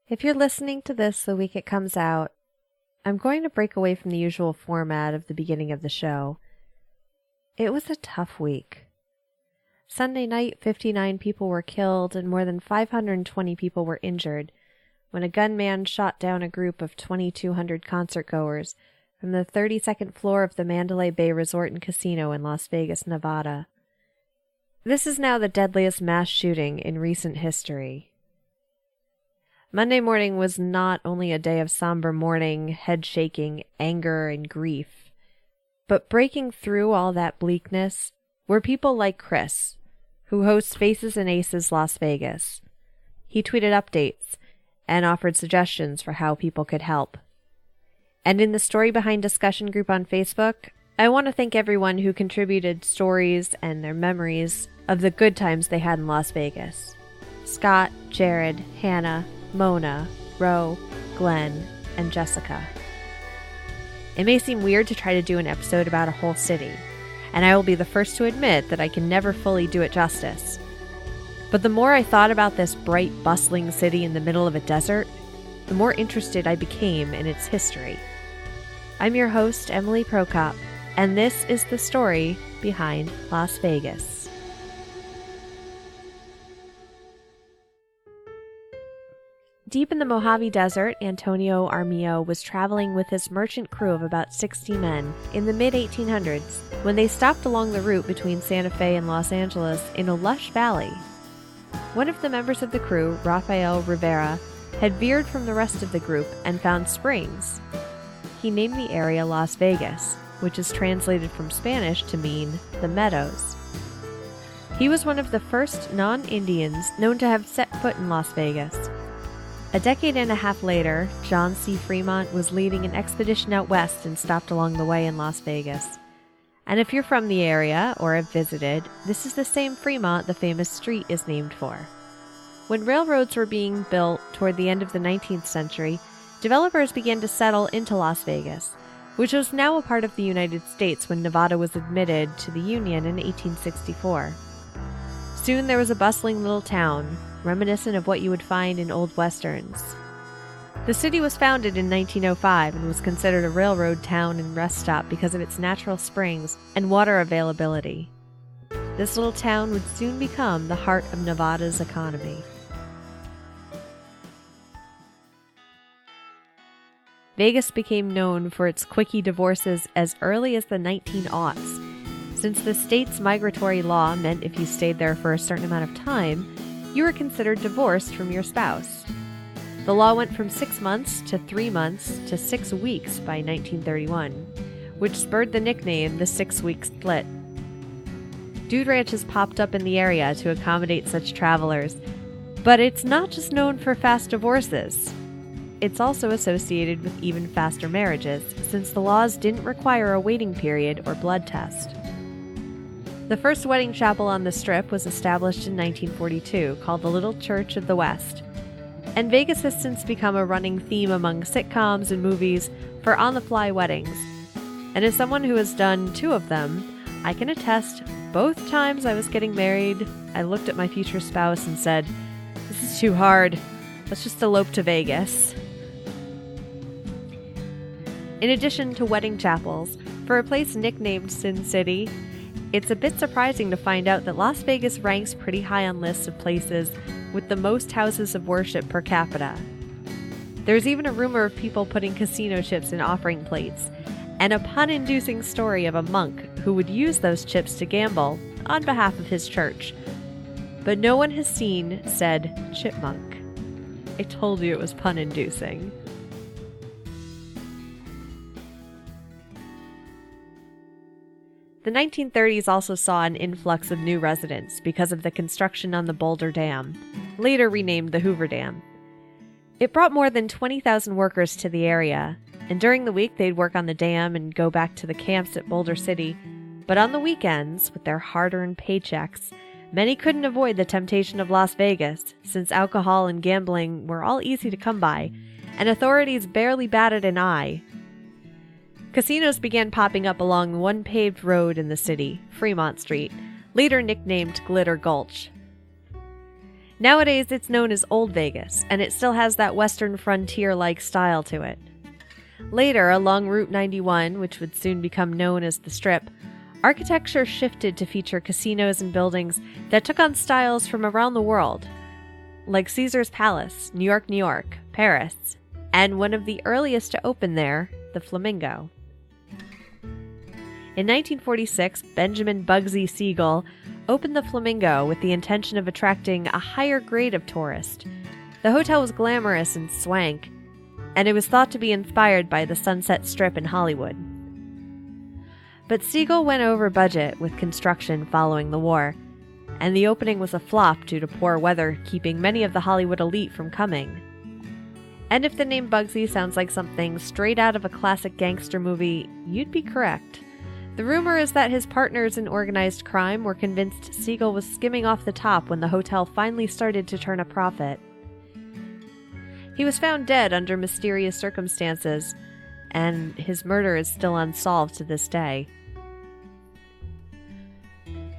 If you're listening to this the week it comes out, I'm going to break away from the usual format of the beginning of the show. It was a tough week. Sunday night, 59 people were killed and more than 520 people were injured when a gunman shot down a group of 2,200 concert-goers from the 32nd floor of the Mandalay Bay Resort and Casino in Las Vegas, Nevada. This is now the deadliest mass shooting in recent history. Monday morning was not only a day of somber mourning, head-shaking, anger, and grief, but breaking through all that bleakness were people like Chris, who hosts Faces and Aces Las Vegas. He tweeted updates and offered suggestions for how people could help. And in the Story Behind discussion group on Facebook, I want to thank everyone who contributed stories and their memories of the good times they had in Las Vegas. Scott, Jared, Hannah, Mona, Ro, Glenn, and Jessica. It may seem weird to try to do an episode about a whole city, and I will be the first to admit that I can never fully do it justice. But the more I thought about this bright, bustling city in the middle of a desert, the more interested I became in its history. I'm your host, Emily Prokop, and this is the story behind Las Vegas. Deep in the Mojave Desert, Antonio Armijo was traveling with his merchant crew of about 60 men in the mid-1800s when they stopped along the route between Santa Fe and Los Angeles in a lush valley. One of the members of the crew, Rafael Rivera, had veered from the rest of the group and found springs. He named the area Las Vegas, which is translated from Spanish to mean the meadows. He was one of the first non-Indians known to have set foot in Las Vegas. A decade and a half later, John C. Fremont was leading an expedition out west and stopped along the way in Las Vegas. And if you're from the area or have visited, this is the same Fremont the famous street is named for. When railroads were being built toward the end of the 19th century, developers began to settle into Las Vegas, which was now a part of the United States when Nevada was admitted to the Union in 1864. Soon there was a bustling little town, reminiscent of what you would find in old westerns. The city was founded in 1905 and was considered a railroad town and rest stop because of its natural springs and water availability. This little town would soon become the heart of Nevada's economy. Vegas became known for its quickie divorces as early as the 1900s, since the state's migratory law meant if you stayed there for a certain amount of time, you were considered divorced from your spouse. The law went from 6 months to 3 months to 6 weeks by 1931, which spurred the nickname the 6-week split. Dude ranches popped up in the area to accommodate such travelers, but it's not just known for fast divorces. It's also associated with even faster marriages, since the laws didn't require a waiting period or blood test. The first wedding chapel on the Strip was established in 1942, called the Little Church of the West. And Vegas has since become a running theme among sitcoms and movies for on-the-fly weddings. And as someone who has done 2 of them, I can attest both times I was getting married, I looked at my future spouse and said, "This is too hard. Let's just elope to Vegas." In addition to wedding chapels, for a place nicknamed Sin City, it's a bit surprising to find out that Las Vegas ranks pretty high on lists of places with the most houses of worship per capita. There's even a rumor of people putting casino chips in offering plates, and a pun-inducing story of a monk who would use those chips to gamble on behalf of his church. But no one has seen said chipmunk. I told you it was pun-inducing. The 1930s also saw an influx of new residents because of the construction on the Boulder Dam, later renamed the Hoover Dam. It brought more than 20,000 workers to the area, and during the week they'd work on the dam and go back to the camps at Boulder City. But on the weekends, with their hard-earned paychecks, many couldn't avoid the temptation of Las Vegas, since alcohol and gambling were all easy to come by, and authorities barely batted an eye. Casinos began popping up along one paved road in the city, Fremont Street, later nicknamed Glitter Gulch. Nowadays, it's known as Old Vegas, and it still has that Western frontier-like style to it. Later, along Route 91, which would soon become known as the Strip, architecture shifted to feature casinos and buildings that took on styles from around the world, like Caesar's Palace, New York, Paris, and one of the earliest to open there, the Flamingo. In 1946, Benjamin Bugsy Siegel opened the Flamingo with the intention of attracting a higher grade of tourist. The hotel was glamorous and swank, and it was thought to be inspired by the Sunset Strip in Hollywood. But Siegel went over budget with construction following the war, and the opening was a flop due to poor weather keeping many of the Hollywood elite from coming. And if the name Bugsy sounds like something straight out of a classic gangster movie, you'd be correct. The rumor is that his partners in organized crime were convinced Siegel was skimming off the top when the hotel finally started to turn a profit. He was found dead under mysterious circumstances, and his murder is still unsolved to this day.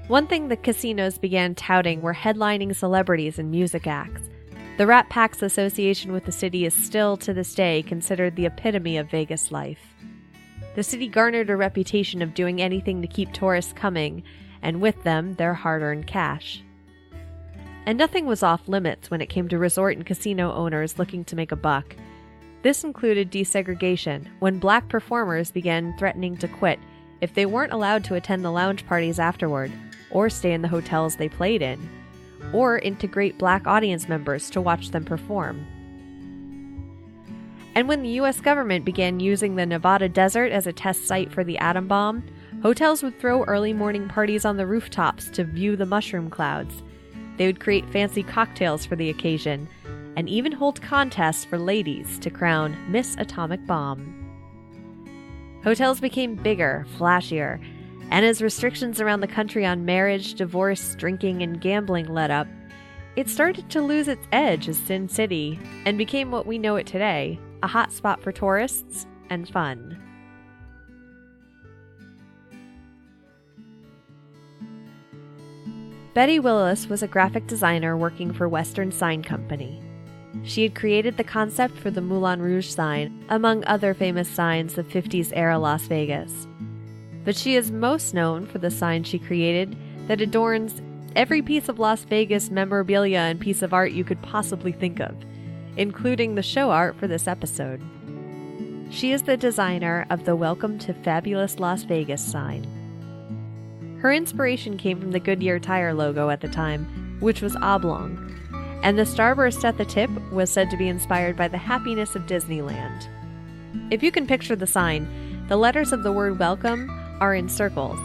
One thing the casinos began touting were headlining celebrities and music acts. The Rat Pack's association with the city is still, to this day, considered the epitome of Vegas life. The city garnered a reputation of doing anything to keep tourists coming, and with them, their hard-earned cash. And nothing was off limits when it came to resort and casino owners looking to make a buck. This included desegregation, when black performers began threatening to quit if they weren't allowed to attend the lounge parties afterward, or stay in the hotels they played in, or integrate black audience members to watch them perform. And when the U.S. government began using the Nevada desert as a test site for the atom bomb, hotels would throw early morning parties on the rooftops to view the mushroom clouds. They would create fancy cocktails for the occasion, and even hold contests for ladies to crown Miss Atomic Bomb. Hotels became bigger, flashier, and as restrictions around the country on marriage, divorce, drinking, and gambling let up, it started to lose its edge as Sin City and became what we know it today, a hot spot for tourists and fun. Betty Willis was a graphic designer working for Western Sign Company. She had created the concept for the Moulin Rouge sign, among other famous signs of 50s-era Las Vegas. But she is most known for the sign she created that adorns every piece of Las Vegas memorabilia and piece of art you could possibly think of, including the show art for this episode. She is the designer of the Welcome to Fabulous Las Vegas sign. Her inspiration came from the Goodyear tire logo at the time, which was oblong, and the starburst at the tip was said to be inspired by the happiness of Disneyland. If you can picture the sign, the letters of the word welcome are in circles.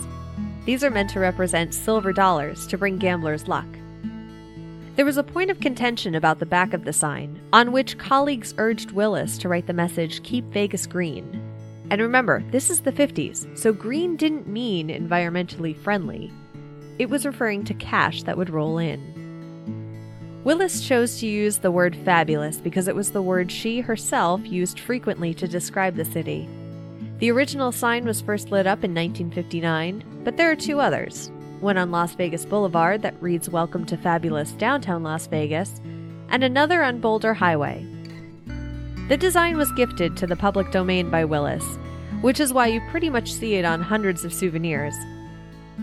These are meant to represent silver dollars to bring gamblers luck. There was a point of contention about the back of the sign, on which colleagues urged Willis to write the message, "Keep Vegas green." And remember, this is the 50s, so green didn't mean environmentally friendly. It was referring to cash that would roll in. Willis chose to use the word fabulous because it was the word she herself used frequently to describe the city. The original sign was first lit up in 1959, but there are two others. One on Las Vegas Boulevard that reads "Welcome to Fabulous Downtown Las Vegas," and another on Boulder Highway. The design was gifted to the public domain by Willis, which is why you pretty much see it on hundreds of souvenirs.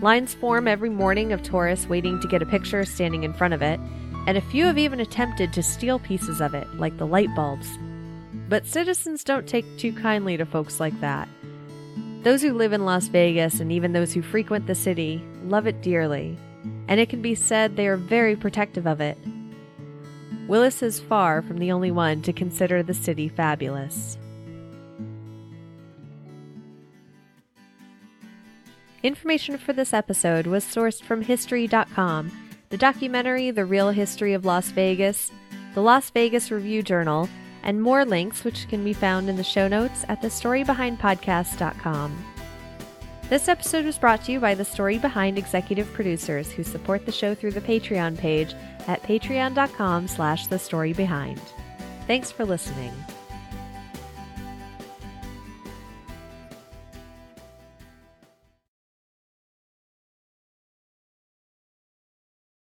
Lines form every morning of tourists waiting to get a picture standing in front of it, and a few have even attempted to steal pieces of it, like the light bulbs. But citizens don't take too kindly to folks like that. Those who live in Las Vegas, and even those who frequent the city, love it dearly, and it can be said they are very protective of it. Willis is far from the only one to consider the city fabulous. Information for this episode was sourced from History.com, the documentary The Real History of Las Vegas, the Las Vegas Review-Journal, and more links which can be found in the show notes at thestorybehindpodcast.com. This episode was brought to you by the Story Behind executive producers who support the show through the Patreon page at patreon.com/thestorybehind. Thanks for listening.